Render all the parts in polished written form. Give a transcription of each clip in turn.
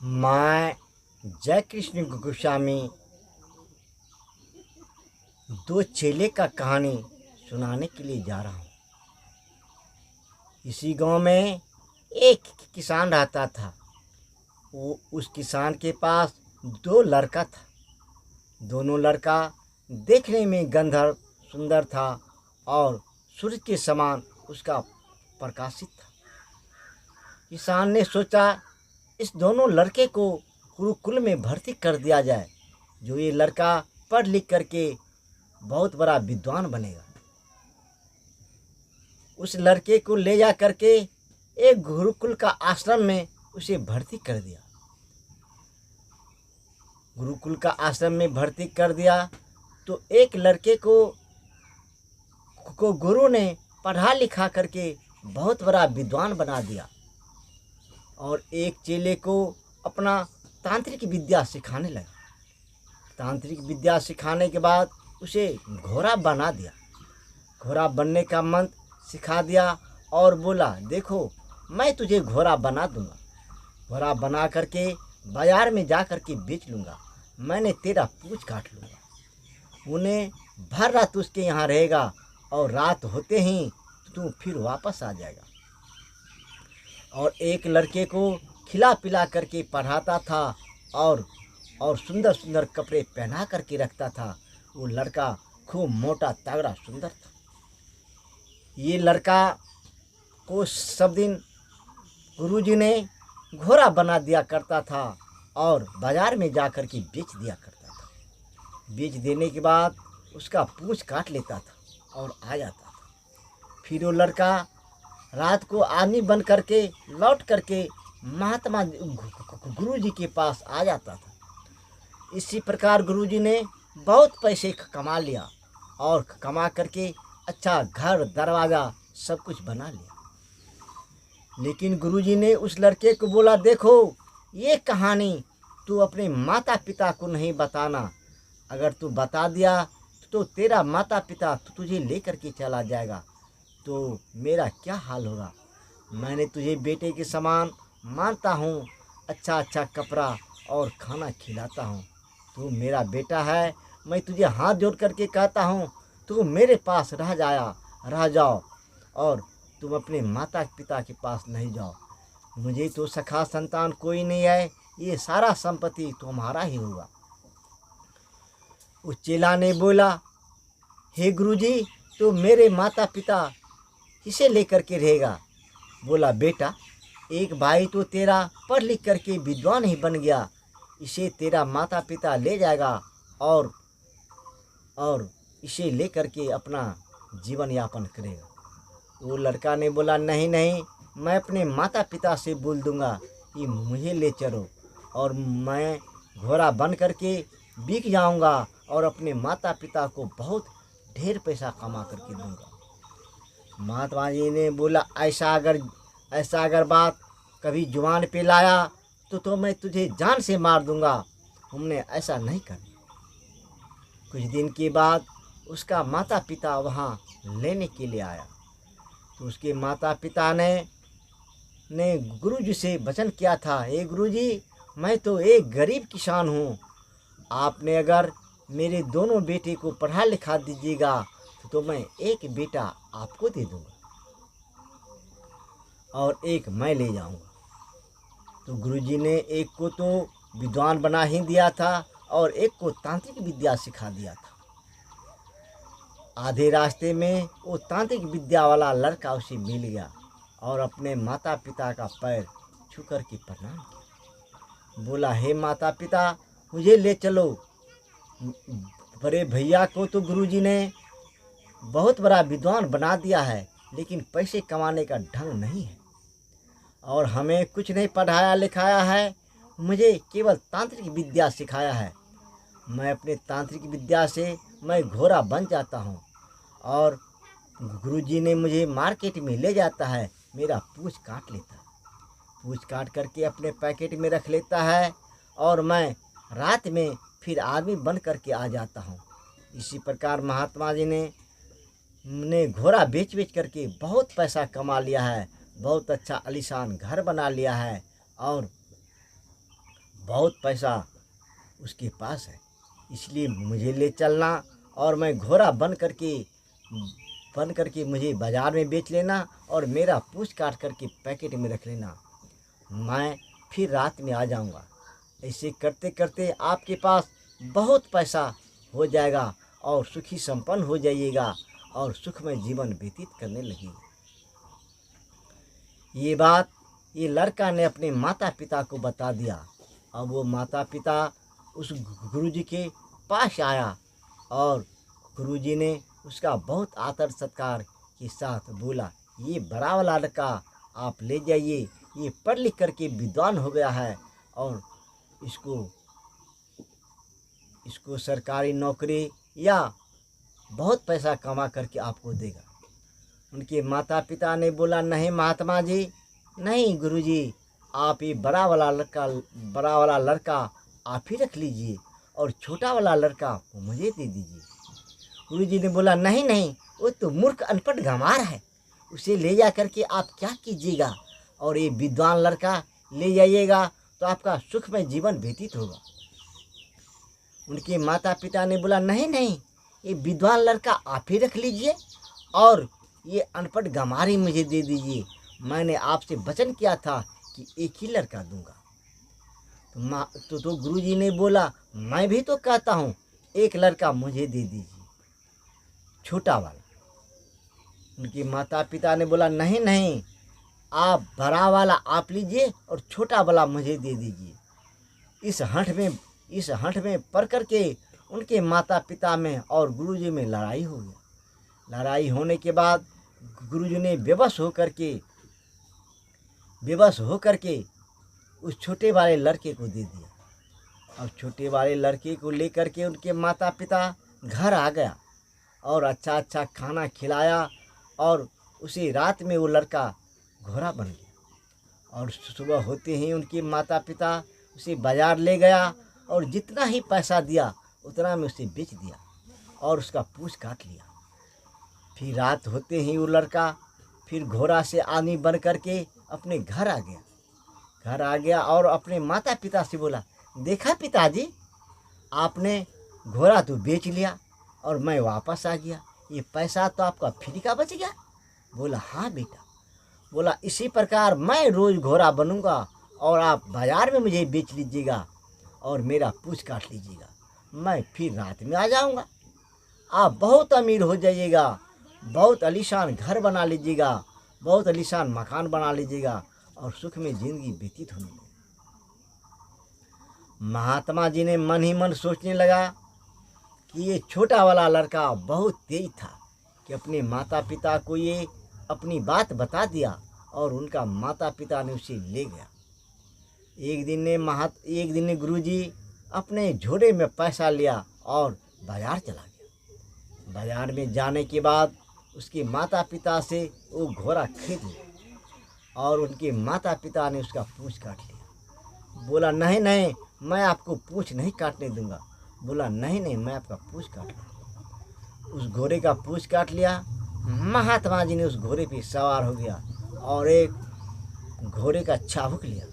मैं जय कृष्ण गोस्वामी दो चेले का कहानी सुनाने के लिए जा रहा हूँ। इसी गांव में एक किसान रहता था। उस किसान के पास दो लड़का था। दोनों लड़का देखने में गंधर्व सुंदर था और सूर्य के समान उसका प्रकाशित था। किसान ने सोचा इस दोनों लड़के को गुरुकुल में भर्ती कर दिया जाए, जो ये लड़का पढ़ लिख करके बहुत बड़ा विद्वान बनेगा। उस लड़के को ले जा करके एक गुरुकुल का आश्रम में उसे भर्ती कर दिया। गुरुकुल का आश्रम में भर्ती कर दिया तो एक लड़के को गुरु ने पढ़ा लिखा करके बहुत बड़ा विद्वान बना दिया और एक चेले को अपना तांत्रिक विद्या सिखाने लगा। तांत्रिक विद्या सिखाने के बाद उसे घोड़ा बना दिया। घोड़ा बनने का मंत्र सिखा दिया और बोला, देखो मैं तुझे घोड़ा बना दूंगा। घोड़ा बना करके बाजार में जा करके बेच लूँगा। मैंने तेरा पूँछ काट लूँगा। उन्हें भर रात उसके यहाँ रहेगा और रात होते ही तू फिर वापस आ जाएगा। और एक लड़के को खिला पिला करके पढ़ाता था और सुंदर सुंदर कपड़े पहना करके रखता था। वो लड़का खूब मोटा तगड़ा सुंदर था। ये लड़का को सब दिन गुरुजी ने घोड़ा बना दिया करता था और बाजार में जा कर के बेच दिया करता था। बेच देने के बाद उसका पूँछ काट लेता था और आ जाता था। फिर वो लड़का रात को आदमी बन करके लौट करके महात्मा गुरुजी के पास आ जाता था। इसी प्रकार गुरुजी ने बहुत पैसे कमा लिया और कमा करके अच्छा घर दरवाज़ा सब कुछ बना लिया। लेकिन गुरुजी ने उस लड़के को बोला, देखो ये कहानी तू अपने माता पिता को नहीं बताना। अगर तू बता दिया तो तेरा माता पिता तुझे लेकर के चला जाएगा तो मेरा क्या हाल होगा। मैंने तुझे बेटे के समान मानता हूँ, अच्छा अच्छा कपड़ा और खाना खिलाता हूँ। तू मेरा बेटा है। मैं तुझे हाथ जोड़ करके कहता हूँ तू मेरे पास रह जाओ और तुम अपने माता पिता के पास नहीं जाओ। मुझे तो सखा संतान कोई नहीं है। ये सारा संपत्ति तुम्हारा ही होगा। उस चेला ने बोला, हे गुरुजी, तो मेरे माता पिता किसे लेकर के रहेगा। बोला, बेटा एक भाई तो तेरा पढ़ लिख करके विद्वान ही बन गया, इसे तेरा माता पिता ले जाएगा और इसे लेकर के अपना जीवन यापन करेगा। वो लड़का ने बोला, नहीं नहीं, मैं अपने माता पिता से बोल दूंगा कि मुझे ले चलो और मैं घोड़ा बन करके बिक जाऊंगा और अपने माता पिता को बहुत ढेर पैसा कमा करके दूंगा। महात्मा जी ने बोला, ऐसा अगर बात कभी जुबान पे लाया तो मैं तुझे जान से मार दूंगा। हमने ऐसा नहीं करना। कुछ दिन के बाद उसका माता पिता वहाँ लेने के लिए आया तो उसके माता पिता ने गुरुजी से वचन किया था, हे गुरुजी, मैं तो एक गरीब किसान हूँ। आपने अगर मेरे दोनों बेटे को पढ़ा लिखा दीजिएगा तो मैं एक बेटा आपको दे दूँगा और एक मैं ले जाऊँगा। तो गुरुजी ने एक को तो विद्वान बना ही दिया था और एक को तांत्रिक विद्या सिखा दिया था। आधे रास्ते में वो तांत्रिक विद्या वाला लड़का उसे मिल गया और अपने माता पिता का पैर छू कर के प्रणाम किया। बोला, हे माता पिता, मुझे ले चलो। बड़े भैया को तो गुरुजी ने बहुत बड़ा विद्वान बना दिया है, लेकिन पैसे कमाने का ढंग नहीं है और हमें कुछ नहीं पढ़ाया लिखाया है। मुझे केवल तांत्रिक विद्या सिखाया है। मैं अपने तांत्रिक विद्या से मैं घोड़ा बन जाता हूँ और गुरुजी ने मुझे मार्केट में ले जाता है, मेरा पूँछ काट लेता है। पूँछ काट करके अपने पैकेट में रख लेता है और मैं रात में फिर आदमी बन करके आ जाता हूँ। इसी प्रकार महात्मा जी ने घोड़ा बेच करके बहुत पैसा कमा लिया है, बहुत अच्छा आलीशान घर बना लिया है और बहुत पैसा उसके पास है, इसलिए मुझे ले चलना और मैं घोड़ा बन करके मुझे बाज़ार में बेच लेना और मेरा पूँछ काट करके पैकेट में रख लेना। मैं फिर रात में आ जाऊंगा। ऐसे करते करते आपके पास बहुत पैसा हो जाएगा और सुखी संपन्न हो जाइएगा और सुखमय जीवन व्यतीत करने लगेगा। ये बात ये लड़का ने अपने माता पिता को बता दिया। अब वो माता पिता उस गुरुजी के पास आया और गुरुजी ने उसका बहुत आदर सत्कार के साथ बोला, ये बड़ा वाला लड़का आप ले जाइए, ये पढ़ लिख करके विद्वान हो गया है और इसको सरकारी नौकरी या बहुत पैसा कमा करके आपको देगा। उनके माता पिता ने बोला, नहीं महात्मा जी, नहीं गुरुजी, आप ये बड़ा वाला लड़का आप ही रख लीजिए और छोटा वाला लड़का वो मुझे दे दीजिए। गुरुजी ने बोला, नहीं नहीं, वो तो मूर्ख अनपढ़ गंवार है, उसे ले जा करके आप क्या कीजिएगा और ये विद्वान लड़का ले जाइएगा तो आपका सुखमय जीवन व्यतीत होगा। उनके माता पिता ने बोला, नहीं नहीं, ये विद्वान लड़का आप ही रख लीजिए और ये अनपढ़ गंवारी मुझे दे दीजिए। मैंने आपसे वचन किया था कि एक ही लड़का दूंगा। तो गुरुजी ने बोला, मैं भी तो कहता हूँ एक लड़का मुझे दे दीजिए, छोटा वाला। उनके माता पिता ने बोला, नहीं नहीं, आप बड़ा वाला आप लीजिए और छोटा वाला मुझे दे दीजिए। इस हठ में पड़ करके उनके माता पिता में और गुरुजी में लड़ाई हो गई। लड़ाई होने के बाद गुरुजी ने बेबस होकर के उस छोटे वाले लड़के को दे दिया और छोटे वाले लड़के को लेकर के उनके माता पिता घर आ गया और अच्छा अच्छा खाना खिलाया और उसी रात में वो लड़का घोड़ा बन गया। और सुबह होते ही उनके माता पिता उसे बाज़ार ले गया और जितना ही पैसा दिया उतना में उसे बेच दिया और उसका पूँछ काट लिया। फिर रात होते ही वो लड़का फिर घोड़ा से आदमी बन करके अपने घर आ गया और अपने माता पिता से बोला, देखा पिताजी, आपने घोड़ा तो बेच लिया और मैं वापस आ गया, ये पैसा तो आपका फ्री का बच गया। बोला, हाँ बेटा। बोला, इसी प्रकार मैं रोज़ घोड़ा बनूंगा और आप बाज़ार में मुझे बेच लीजिएगा और मेरा पूँछ काट लीजिएगा, मैं फिर रात में आ जाऊंगा। आप बहुत अमीर हो जाइएगा, बहुत आलीशान घर बना लीजिएगा, बहुत आलीशान मकान बना लीजिएगा और सुख में ज़िंदगी व्यतीत होने लगी। महात्मा जी ने मन ही मन सोचने लगा कि ये छोटा वाला लड़का बहुत तेज था कि अपने माता पिता को ये अपनी बात बता दिया और उनका माता पिता ने उसे ले गया। एक दिन ने गुरुजी अपने झोले में पैसा लिया और बाज़ार चला गया। बाज़ार में जाने के बाद उसके माता पिता से वो घोड़ा खरीद लिया और उनके माता पिता ने उसका पूँछ काट लिया। बोला, नहीं नहीं, मैं आपको पूँछ नहीं काटने दूंगा। बोला, नहीं नहीं, मैं आपका पूँछ काट लूँगा। उस घोड़े का पूँछ काट लिया। महात्मा जी ने उस घोड़े पे सवार हो गया और एक घोड़े का चाबुक लिया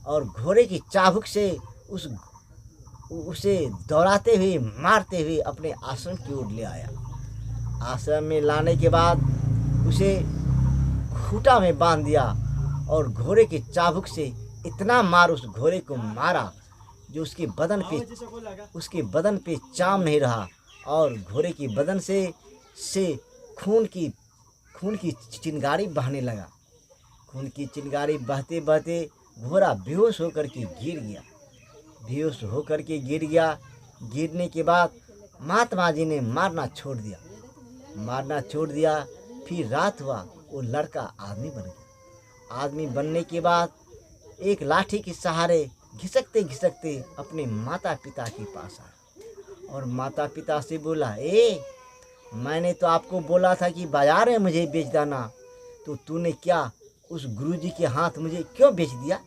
और घोड़े की चाबुक से उसे दौड़ाते हुए मारते हुए अपने आश्रम की ओर ले आया। आश्रम में लाने के बाद उसे खूंटा में बांध दिया और घोड़े के चाबुक से इतना मार उस घोड़े को मारा जो उसके बदन पे चाम नहीं रहा और घोड़े की बदन से खून की चिंगारी बहने लगा। खून की चिंगारी बहते बहते घोड़ा बेहोश होकर के गिर गया। गिरने के बाद महात्मा जी ने मारना छोड़ दिया। फिर रात हुआ, वो लड़का आदमी बन गया। आदमी बनने के बाद एक लाठी के सहारे घिसकते घिसकते अपने माता पिता के पास आया और माता पिता से बोला, मैंने तो आपको बोला था कि बाजार में मुझे बेच देना, तो तूने क्या उस गुरुजी के हाथ मुझे क्यों बेच दिया?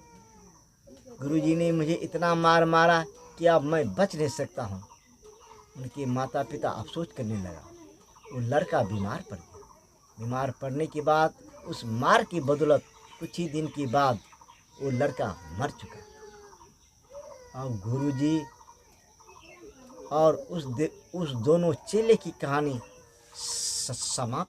गुरुजी ने मुझे इतना मारा कि अब मैं बच नहीं सकता हूँ। उनके माता पिता अफसोस करने लगा। वो लड़का बीमार पड़ गया। बीमार पड़ने के बाद उस मार की बदौलत कुछ ही दिन के बाद वो लड़का मर चुका। और गुरुजी और उस दोनों चेले की कहानी समाप्त।